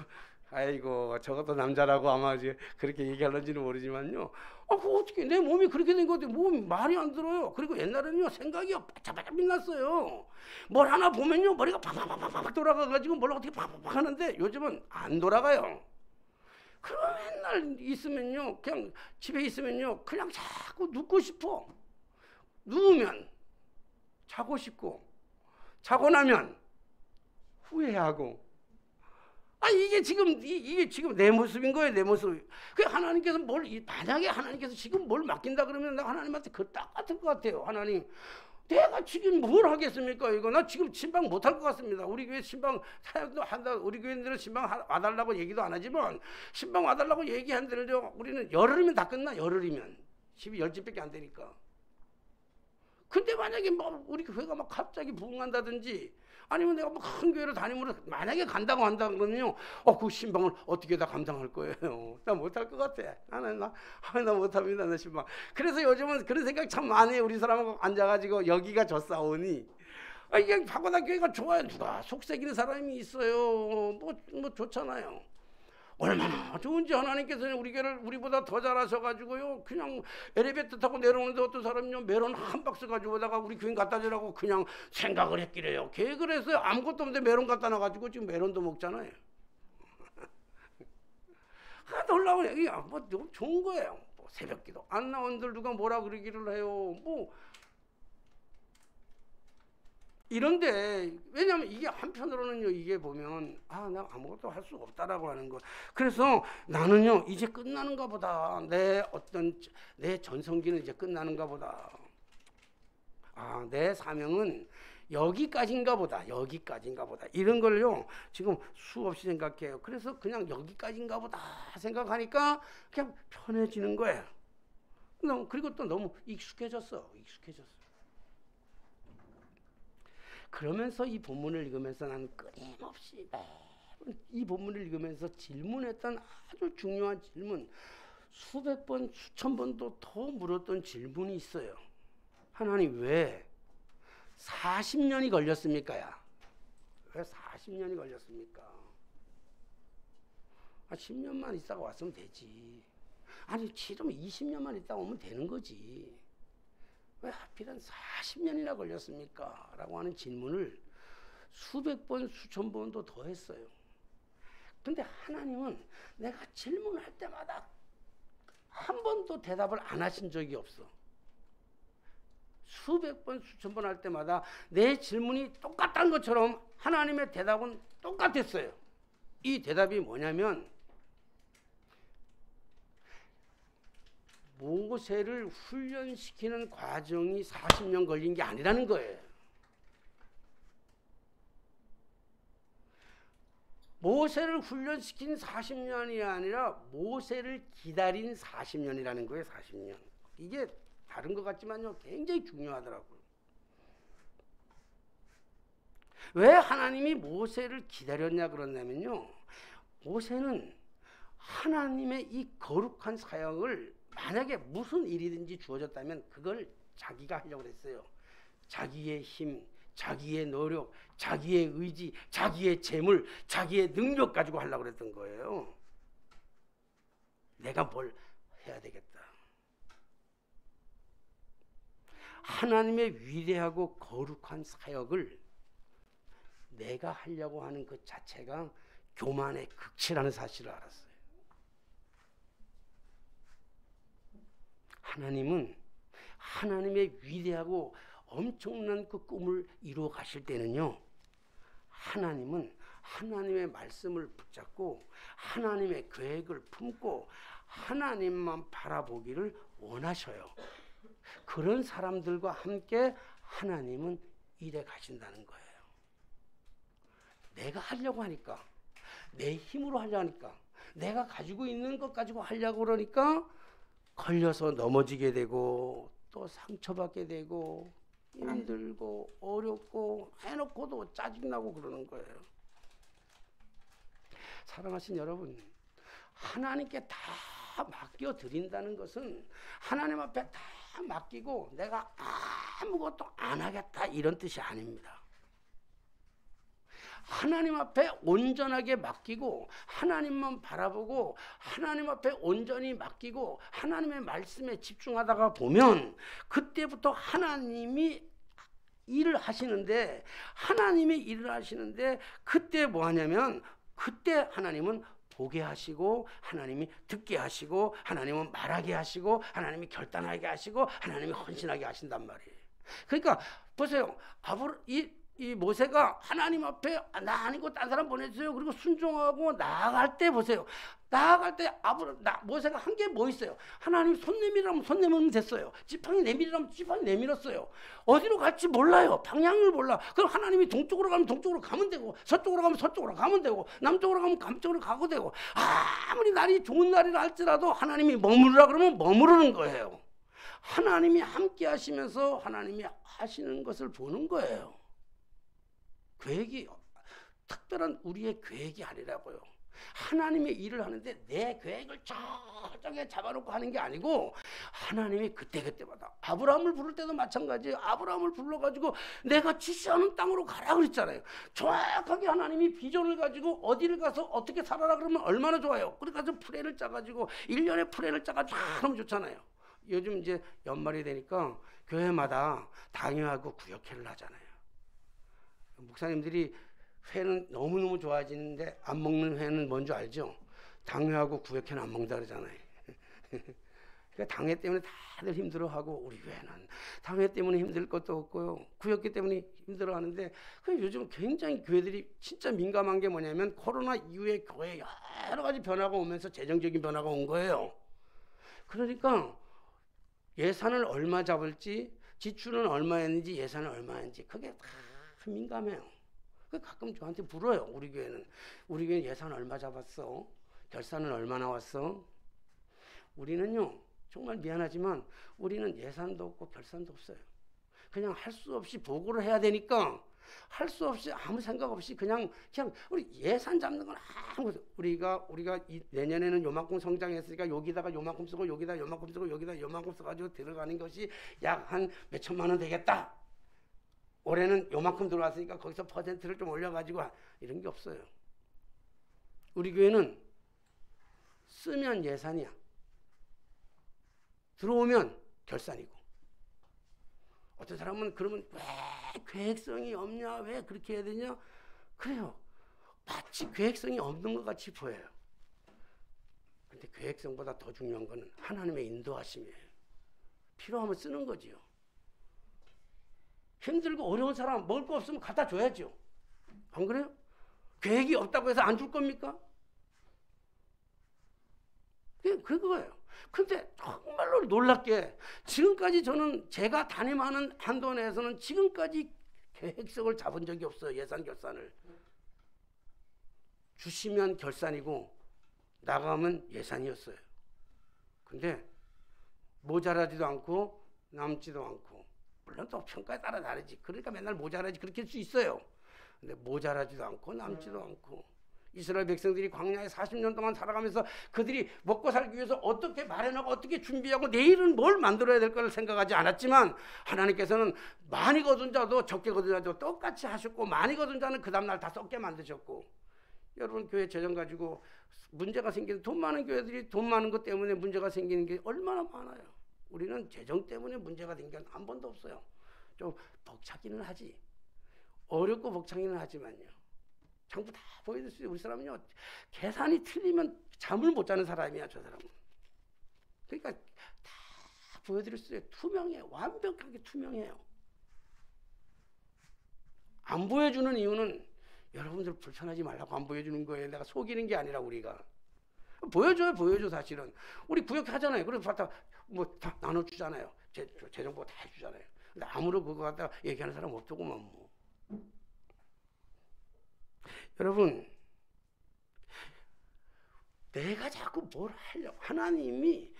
[SPEAKER 1] 아이고 저것도 남자라고 아마 이제 그렇게 얘기하는지는 모르지만요. 그거 어떻게, 내 몸이 그렇게 된 건데 몸이 말이 안 들어요. 그리고 옛날에는요 생각이요 바짝바짝 빛났어요. 뭘 하나 보면요 머리가 팍팍팍팍 돌아가가지고 뭘 어떻게 팍팍팍 하는데 요즘은 안 돌아가요. 그럼 맨날 있으면요, 그냥 집에 있으면요 그냥 자꾸 눕고 싶어. 누우면 자고 싶고, 자고 나면 후회하고. 이게 지금 내 모습인 거예요, 내 모습. 그 하나님께서 만약에 하나님께서 지금 뭘 맡긴다 그러면 나 하나님한테 그 딱 같을 것 같아요. 하나님, 내가 지금 뭘 하겠습니까? 이거 나 지금 신방 못 할 것 같습니다. 우리 교회 신방 사역도 한다. 우리 교회들은 신방 와달라고 얘기도 안 하지만, 신방 와달라고 얘기한 대로 우리는 열흘이면 다 끝나. 열흘이면 12열집밖에 안 되니까. 근데 만약에 뭐 우리 교회가 막 갑자기 부흥한다든지, 아니면 내가 뭐 큰 교회를 다니면 만약에 간다고 한다 그러면요, 그 신방을 어떻게 다 감당할 거예요? 나 못할 것 같아. 나 못합니다, 나 신방. 그래서 요즘은 그런 생각 참 많이 해요. 우리 사람하고 앉아가지고 여기가 저 싸우니, 이게 파고다 교회가 좋아요. 누가 속삭이는 사람이 있어요. 뭐 좋잖아요. 얼마나 좋은지 하나님께서는 우리 교회를 우리보다 더 잘하셔가지고요, 그냥 엘리베이터 타고 내려오는데 어떤 사람은요 메론 한 박스 가지고 오다가 우리 교인 갖다 주라고 그냥 생각을 했기래요. 계획을 했어요. 아무것도 없는데 메론 갖다 놔가지고 지금 메론도 먹잖아요. 놀라운 얘기야. 뭐 너무 좋은 거예요. 뭐 새벽기도 안 나온들 누가 뭐라 그러기를 해요. 뭐 이런데, 왜냐하면 이게 한편으로는요, 이게 보면 나 아무것도 할 수 없다라고 하는 거. 그래서 나는요 이제 끝나는가 보다. 내 전성기는 이제 끝나는가 보다. 내 사명은 여기까지인가 보다, 이런 걸요 지금 수없이 생각해요. 그래서 그냥 여기까지인가 보다 생각하니까 그냥 편해지는 거예요. 그리고 또 너무 익숙해졌어. 그러면서 이 본문을 읽으면서 나는 끊임없이 이 본문을 읽으면서 질문했던 아주 중요한 질문, 수백 번, 수천 번도 더 물었던 질문이 있어요. 하나님 왜 40년이 걸렸습니까? 왜 40년이 걸렸습니까? 10년만 있다가 왔으면 되지. 아니 치르면 20년만 있다가 오면 되는 거지. 왜 하필은 40년이나 걸렸습니까? 라고 하는 질문을 수백 번, 수천 번도 더 했어요. 근데 하나님은 내가 질문할 때마다 한 번도 대답을 안 하신 적이 없어. 수백 번, 수천 번 할 때마다 내 질문이 똑같다는 것처럼 하나님의 대답은 똑같았어요. 이 대답이 뭐냐면 모세를 훈련시키는 과정이 40년 걸린 게 아니라는 거예요. 모세를 훈련시킨 40년이 아니라 모세를 기다린 40년이라는 거예요. 40년. 이게 다른 것 같지만요 굉장히 중요하더라고요. 왜 하나님이 모세를 기다렸냐 그러냐면요, 모세는 하나님의 이 거룩한 사역을 만약에 무슨 일이든지 주어졌다면 그걸 자기가 하려고 했어요. 자기의 힘, 자기의 노력, 자기의 의지, 자기의 재물, 자기의 능력 가지고 하려고 했던 거예요. 내가 뭘 해야 되겠다. 하나님의 위대하고 거룩한 사역을 내가 하려고 하는 그 자체가 교만의 극치라는 사실을 알았어요. 하나님은 하나님의 위대하고 엄청난 그 꿈을 이루어 가실 때는요, 하나님은 하나님의 말씀을 붙잡고 하나님의 계획을 품고 하나님만 바라보기를 원하셔요. 그런 사람들과 함께 하나님은 일해 가신다는 거예요. 내가 하려고 하니까, 내 힘으로 하려고 하니까, 내가 가지고 있는 것 가지고 하려고 그러니까 걸려서 넘어지게 되고 또 상처받게 되고 힘들고 어렵고 해놓고도 짜증나고 그러는 거예요. 사랑하신 여러분, 하나님께 다 맡겨드린다는 것은 하나님 앞에 다 맡기고 내가 아무것도 안 하겠다 이런 뜻이 아닙니다. 하나님 앞에 온전하게 맡기고 하나님만 바라보고 하나님 앞에 온전히 맡기고 하나님의 말씀에 집중하다가 보면 그때부터 하나님이 일을 하시는데, 하나님이 일을 하시는데 그때 뭐 하냐면 그때 하나님은 보게 하시고 하나님이 듣게 하시고 하나님은 말하게 하시고 하나님이 결단하게 하시고 하나님이 헌신하게 하신단 말이에요. 그러니까 보세요. 이 모세가 하나님 앞에 나 아니고 딴 사람 보내주세요. 그리고 순종하고 나아갈 때 보세요. 나아갈 때 모세가 한 게 뭐 있어요? 하나님 손 내밀으라면 손 내밀면 됐어요. 지팡이 내밀으라면 지팡이 내밀었어요. 어디로 갈지 몰라요. 방향을 몰라. 그럼 하나님이 동쪽으로 가면 동쪽으로 가면 되고, 서쪽으로 가면 서쪽으로 가면 되고, 남쪽으로 가면 남쪽으로 가고 되고, 아무리 날이 좋은 날이라 할지라도 하나님이 머무르라 그러면 머무르는 거예요. 하나님이 함께 하시면서 하나님이 하시는 것을 보는 거예요. 계획이 특별한 우리의 계획이 아니라고요. 하나님의 일을 하는데 내 계획을 저쪽에 잡아놓고 하는 게 아니고 하나님이 그때그때마다 아브라함을 부를 때도 마찬가지예요. 아브라함을 불러가지고 내가 지시하는 땅으로 가라 그랬잖아요. 정확하게 하나님이 비전을 가지고 어디를 가서 어떻게 살아라 그러면 얼마나 좋아요. 그래서 플랜을 짜가지고 1년에 플랜을 짜가지고 하면 좋잖아요. 요즘 이제 연말이 되니까 교회마다 당회하고 구역회를 하잖아요. 목사님들이 회는 너무너무 좋아지는데 안 먹는 회는 뭔지 알죠? 당회하고 구역회는 안 먹는다 그러잖아요. 그러니까 당회 때문에 다들 힘들어하고 우리 회는 당회 때문에 힘들 것도 없고요. 구역회 때문에 힘들어하는데 요즘 굉장히 교회들이 진짜 민감한 게 뭐냐면 코로나 이후에 교회에 여러 가지 변화가 오면서 재정적인 변화가 온 거예요. 그러니까 예산을 얼마 잡을지, 지출은 얼마였는지, 예산은 얼마였는지 그게 다 참 민감해요. 가끔 저한테 물어요. 우리 교회는 예산 얼마 잡았어? 결산은 얼마 나왔어? 우리는요, 정말 미안하지만 우리는 예산도 없고 결산도 없어요. 그냥 할 수 없이 보고를 해야 되니까 할 수 없이 아무 생각 없이 그냥 우리 예산 잡는 건 아무 우리가 내년에는 요만큼 성장했으니까 여기다가 요만큼 쓰고 여기다 요만큼 쓰고 여기다 요만큼 써가지고 들어가는 것이 약 한 몇천만 원 되겠다. 올해는 요만큼 들어왔으니까 거기서 퍼센트를 좀 올려가지고 이런 게 없어요. 우리 교회는 쓰면 예산이야. 들어오면 결산이고. 어떤 사람은 그러면 왜 계획성이 없냐? 왜 그렇게 해야 되냐? 그래요. 마치 계획성이 없는 것 같이 보여요. 근데 계획성보다 더 중요한 건 하나님의 인도하심이에요. 필요하면 쓰는 거지요. 힘들고 어려운 사람 먹을 거 없으면 갖다 줘야죠. 안 그래요? 계획이 없다고 해서 안 줄 겁니까? 그거예요. 근데 정말로 놀랍게 지금까지 저는 제가 담임하는 한도 내에서는 지금까지 계획성을 잡은 적이 없어요. 예산 결산을. 주시면 결산이고 나가면 예산이었어요. 근데 모자라지도 않고 남지도 않고, 물론 또 평가에 따라 다르지. 그러니까 맨날 모자라지 그렇게 할 수 있어요. 근데 모자라지도 않고 남지도 않고, 이스라엘 백성들이 광야에 40년 동안 살아가면서 그들이 먹고 살기 위해서 어떻게 마련하고 어떻게 준비하고 내일은 뭘 만들어야 될 거를 생각하지 않았지만, 하나님께서는 많이 거둔 자도 적게 거둔 자도 똑같이 하셨고, 많이 거둔 자는 그 다음날 다 썩게 만드셨고. 여러분, 교회 재정 가지고 문제가 생기는, 돈 많은 교회들이 돈 많은 것 때문에 문제가 생기는 게 얼마나 많아요. 우리는 재정 때문에 문제가 된 게 한 번도 없어요. 좀 벅차기는 하지, 어렵고 벅차기는 하지만요, 전부 다 보여줄 수 있어요. 우리 사람은요, 계산이 틀리면 잠을 못 자는 사람이야, 저 사람은. 그러니까 다 보여드릴 수 있어요. 투명해요. 완벽하게 투명해요. 안 보여주는 이유는 여러분들 불편하지 말라고 안 보여주는 거예요. 내가 속이는 게 아니라. 우리가 보여줘. 사실은 우리 구역 하잖아요. 그래서 다 다 나눠주잖아요. 재정보 다 해주잖아요. 근데 아무런 그거 갖다가 얘기하는 사람 없더구만 뭐. 여러분, 내가 자꾸 뭘 하려고, 하나님의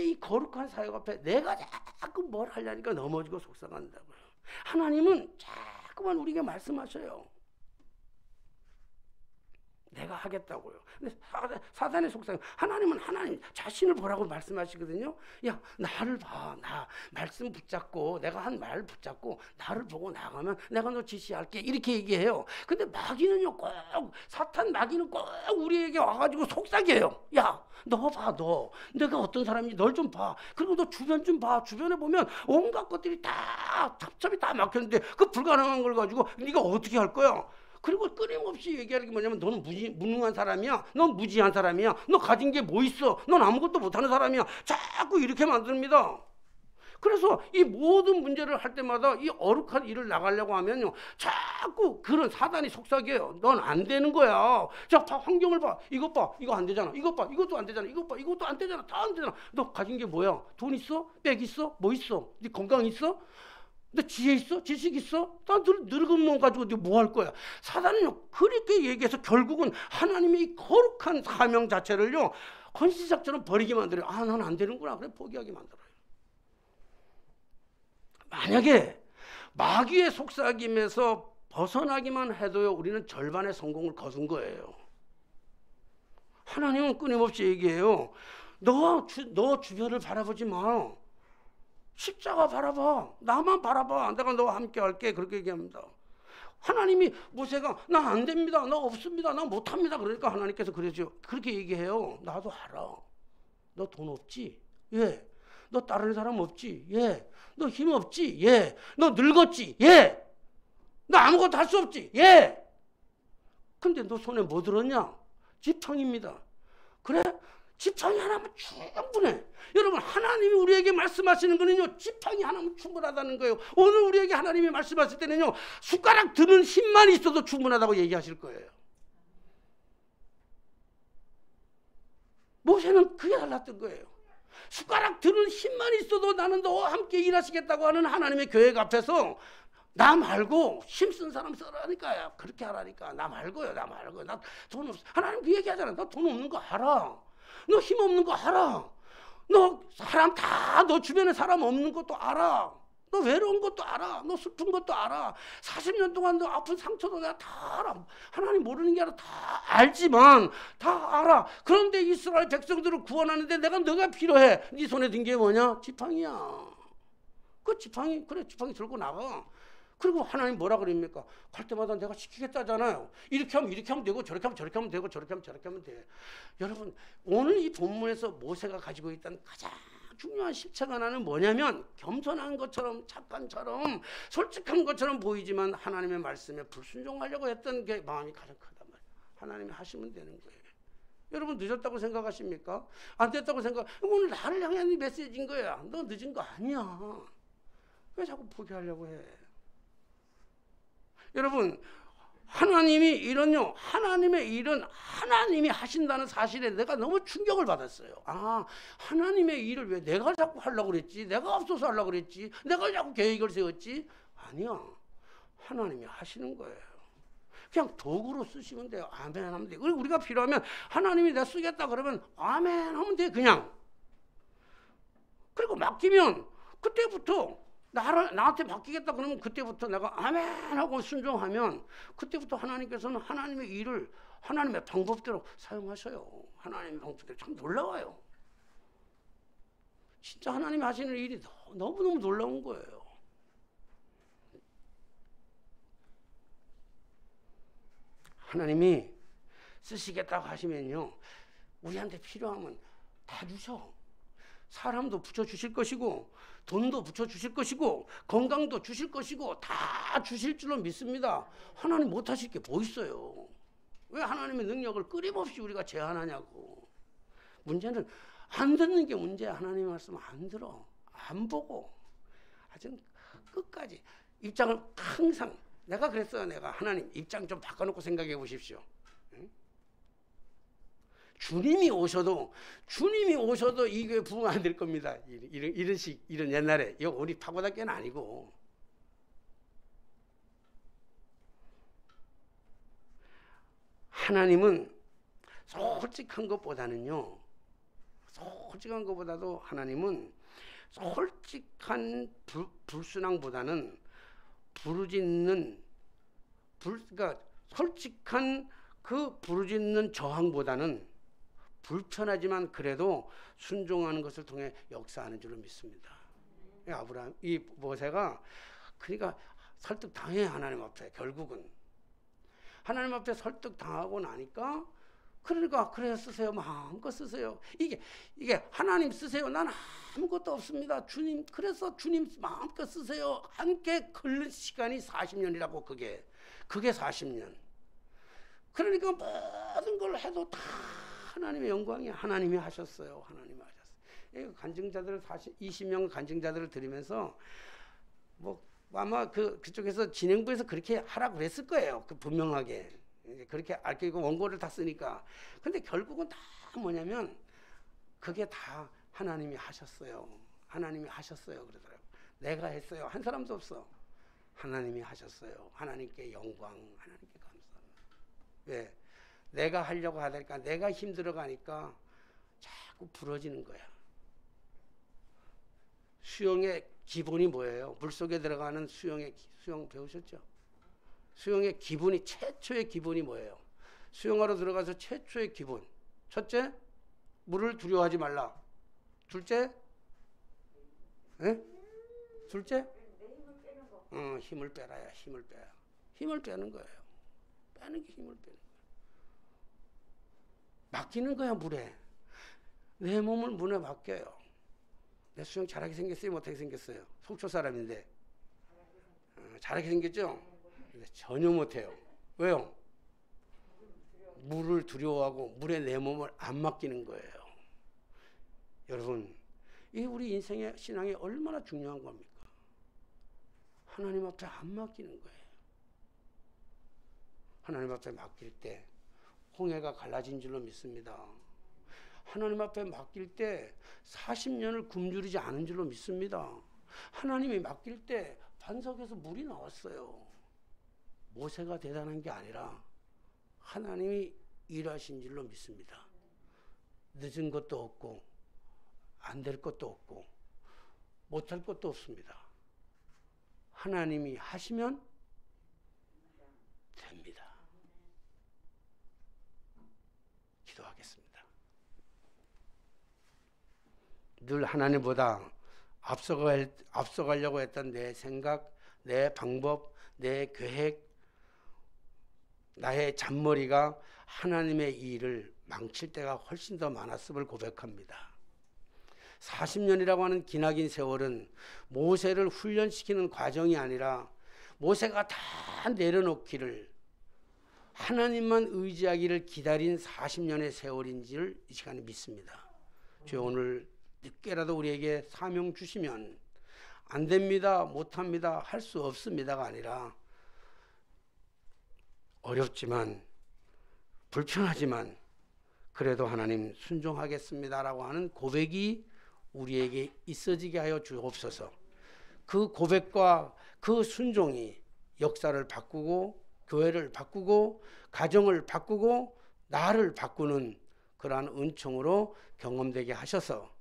[SPEAKER 1] 이 거룩한 사역 앞에 내가 자꾸 뭘 하려니까 넘어지고 속상한다고요. 하나님은 자꾸만 우리에게 말씀하셔요. 내가 하겠다고요. 근데 사단의 속삭임, 하나님은 하나님 자신을 보라고 말씀하시거든요. 야, 나를 봐. 나 말씀 붙잡고, 내가 한 말 붙잡고 나를 보고 나가면 내가 너 지시할게, 이렇게 얘기해요. 근데 마귀는요, 꼭 사탄 마귀는 꼭 우리에게 와가지고 속삭여요. 야, 너 봐. 너 내가 어떤 사람인지 널 좀 봐. 그리고 너 주변 좀 봐. 주변에 보면 온갖 것들이 다 찹찹이 다 막혔는데 그 불가능한 걸 가지고 네가 어떻게 할 거야? 그리고 끊임없이 얘기하는 게 뭐냐면, 너는 무능한 사람이야. 넌 무지한 사람이야. 너 가진 게 뭐 있어? 넌 아무것도 못하는 사람이야. 자꾸 이렇게 만듭니다. 그래서 이 모든 문제를 할 때마다 이 어룩한 일을 나가려고 하면요, 자꾸 그런 사단이 속삭여요. 넌 안 되는 거야. 자, 다 환경을 봐. 이것 봐. 이거 안 되잖아. 이것 봐. 이것도 안 되잖아. 이것 봐. 이것도 안 되잖아. 다 안 되잖아. 너 가진 게 뭐야? 돈 있어? 백 있어? 뭐 있어? 네 건강 있어? 너 지혜 있어? 지식 있어? 나 늙은 몸 가지고 뭐 할 거야? 사단은요, 그렇게 얘기해서 결국은 하나님의 이 거룩한 사명 자체를요, 헌시작처럼 버리게 만들어요. 아, 난 안 되는구나. 그래, 포기하게 만들어요. 만약에 마귀의 속삭임에서 벗어나기만 해도요, 우리는 절반의 성공을 거둔 거예요. 하나님은 끊임없이 얘기해요. 너 주변을 바라보지 마. 십자가 바라봐. 나만 바라봐. 내가 너와 함께 할게. 그렇게 얘기합니다. 하나님이 모세가 나 안 됩니다. 나 없습니다. 나 못합니다. 그러니까 하나님께서 그렇게 얘기해요. 나도 알아. 너 돈 없지? 예. 너 따르는 사람 없지? 예. 너 힘 없지? 예. 너 늙었지? 예. 너 아무것도 할 수 없지? 예. 근데 너 손에 뭐 들었냐? 지팡이입니다. 그래? 지팡이 하나면 충분해. 여러분, 하나님이 우리에게 말씀하시는 거는요, 지팡이 하나면 충분하다는 거예요. 오늘 우리에게 하나님이 말씀하실 때는요, 숟가락 드는 힘만 있어도 충분하다고 얘기하실 거예요. 모세는 그게 달랐던 거예요. 숟가락 드는 힘만 있어도 나는 너와 함께 일하시겠다고 하는 하나님의 계획 앞에서 나 말고 힘쓴 사람 써라니까요. 그렇게 하라니까. 나 말고요. 나 말고. 나 돈 없어. 하나님 그 얘기하잖아. 너 돈 없는 거 알아. 너 힘 없는 거 알아. 너 사람 다 너 주변에 사람 없는 것도 알아. 너 외로운 것도 알아. 너 슬픈 것도 알아. 40년 동안 너 아픈 상처도 내가 다 알아. 하나님 모르는 게 아니라 다 알지만 다 알아. 그런데 이스라엘 백성들을 구원하는데 너가 필요해. 네 손에 든 게 뭐냐? 지팡이야. 그 지팡이, 그래, 지팡이 들고 나가. 그리고 하나님 뭐라 그럽니까? 갈 때마다 내가 시키겠다잖아요. 이렇게 하면 되고, 저렇게 하면 저렇게 하면 되고, 저렇게 하면 저렇게 하면 돼. 여러분, 오늘 이 본문에서 모세가 가지고 있던 가장 중요한 실체가 하나는 뭐냐면, 겸손한 것처럼, 착한처럼, 솔직한 것처럼 보이지만 하나님의 말씀에 불순종하려고 했던 게 마음이 가장 크단 말이에요. 하나님이 하시면 되는 거예요. 여러분, 늦었다고 생각하십니까? 안 됐다고 오늘 나를 향한 메시지인 거야. 너 늦은 거 아니야. 왜 자꾸 포기하려고 해? 여러분, 하나님이 이런요, 하나님의 일은 하나님이 하신다는 사실에 내가 너무 충격을 받았어요. 아, 하나님의 일을 왜 내가 자꾸 하려고 그랬지? 내가 앞서서 하려고 그랬지? 내가 자꾸 계획을 세웠지? 아니야. 하나님이 하시는 거예요. 그냥 도구로 쓰시면 돼요. 아멘 하면 돼요. 우리가 필요하면 하나님이 내가 쓰겠다 그러면 아멘 하면 돼, 그냥. 그리고 맡기면 그때부터 나한테 맡기겠다 그러면 그때부터 내가 아멘 하고 순종하면 그때부터 하나님께서는 하나님의 일을 하나님의 방법대로 사용하셔요. 하나님의 방법대로. 참 놀라워요. 진짜 하나님이 하시는 일이 너무너무 놀라운 거예요. 하나님이 쓰시겠다고 하시면요, 우리한테 필요하면 다 주셔. 사람도 붙여주실 것이고, 돈도 붙여주실 것이고, 건강도 주실 것이고, 다 주실 줄로 믿습니다. 하나님 못하실 게 뭐 있어요? 왜 하나님의 능력을 끊임없이 우리가 제한하냐고. 문제는 안 듣는 게 문제야. 하나님의 말씀 안 들어, 안 보고. 아주 끝까지 입장을 항상, 내가 그랬어요. 내가 하나님 입장 좀 바꿔놓고 생각해 보십시오. 주님이 오셔도 이 교회 부흥 안 될 겁니다. 이런 옛날에. 이거 우리 파고다께는 아니고. 하나님은 솔직한 것보다도 하나님은 솔직한 불순항보다는 그러니까 솔직한 그 부르짖는 저항보다는 불편하지만 그래도 순종하는 것을 통해 역사하는 줄로 믿습니다. 이 모세가 그러니까 설득당해. 하나님 앞에 결국은 하나님 앞에 설득당하고 나니까 그러니까 그래 쓰세요. 마음껏 쓰세요. 이게 하나님 쓰세요. 난 아무것도 없습니다. 주님, 그래서 주님 마음껏 쓰세요. 함께 걸린 시간이 40년이라고. 그게 40년. 그러니까 모든 걸 해도 다 하나님의 영광이 하나님이 하셨어요. 하나님이 하셨어요. 간증자들을 20명 간증자들을 들으면서 뭐 아마 그쪽에서 진행부에서 그렇게 하라고 그랬을 거예요. 분명하게 그렇게 알고 원고를 다 쓰니까. 근데 결국은 다 뭐냐면 그게 다 하나님이 하셨어요. 하나님이 하셨어요 그러더라고요. 내가 했어요. 한 사람도 없어. 하나님이 하셨어요. 하나님께 영광, 하나님께 감사합니다. 왜? 내가 하려고 하니까, 내가 힘들어가니까 자꾸 부러지는 거야. 수영의 기본이 뭐예요? 물속에 들어가는 수영 배우셨죠? 수영의 기본이, 최초의 기본이 뭐예요? 수영하러 들어가서 최초의 기본. 첫째, 물을 두려워하지 말라. 둘째, 둘째, 힘을 빼라야. 힘을 빼는 거예요. 빼는 게 힘을 빼는 거예요. 맡기는 거야, 물에. 내 몸을 물에 맡겨요. 내 수영 잘하게 생겼어요? 못하게 생겼어요? 속초 사람인데. 잘하게 생겼죠? 근데 전혀 못해요. 왜요? 물을 두려워하고 물에 내 몸을 안 맡기는 거예요. 여러분, 이 우리 인생의 신앙이 얼마나 중요한 겁니까? 하나님 앞에 안 맡기는 거예요. 하나님 앞에 맡길 때 홍해가 갈라진 줄로 믿습니다. 하나님 앞에 맡길 때 40년을 굶주리지 않은 줄로 믿습니다. 하나님이 맡길 때 반석에서 물이 나왔어요. 모세가 대단한 게 아니라 하나님이 일하신 줄로 믿습니다. 늦은 것도 없고 안 될 것도 없고 못할 것도 없습니다. 하나님이 하시면 됩니다. 기도하겠습니다. 늘 하나님보다 앞서가려고 했던 내 생각, 내 방법, 내 계획, 나의 잔머리가 하나님의 일을 망칠 때가 훨씬 더 많았음을 고백합니다. 40년이라고 하는 기나긴 세월은 모세를 훈련시키는 과정이 아니라 모세가 다 내려놓기를 하나님만 의지하기를 기다린 40년의 세월인지를 이 시간에 믿습니다. 주여, 오늘 늦게라도 우리에게 사명 주시면 안 됩니다, 못합니다, 할 수 없습니다가 아니라 어렵지만 불편하지만 그래도 하나님 순종하겠습니다라고 하는 고백이 우리에게 있어지게 하여 주옵소서. 그 고백과 그 순종이 역사를 바꾸고 교회를 바꾸고 가정을 바꾸고 나를 바꾸는 그러한 은총으로 경험되게 하셔서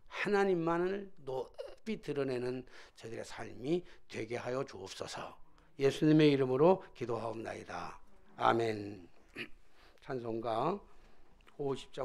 [SPEAKER 1] 하나님만을 높이 드러내는 저희들의 삶이 되게 하여 주옵소서. 예수님의 이름으로 기도하옵나이다. 아멘. 찬송가 50장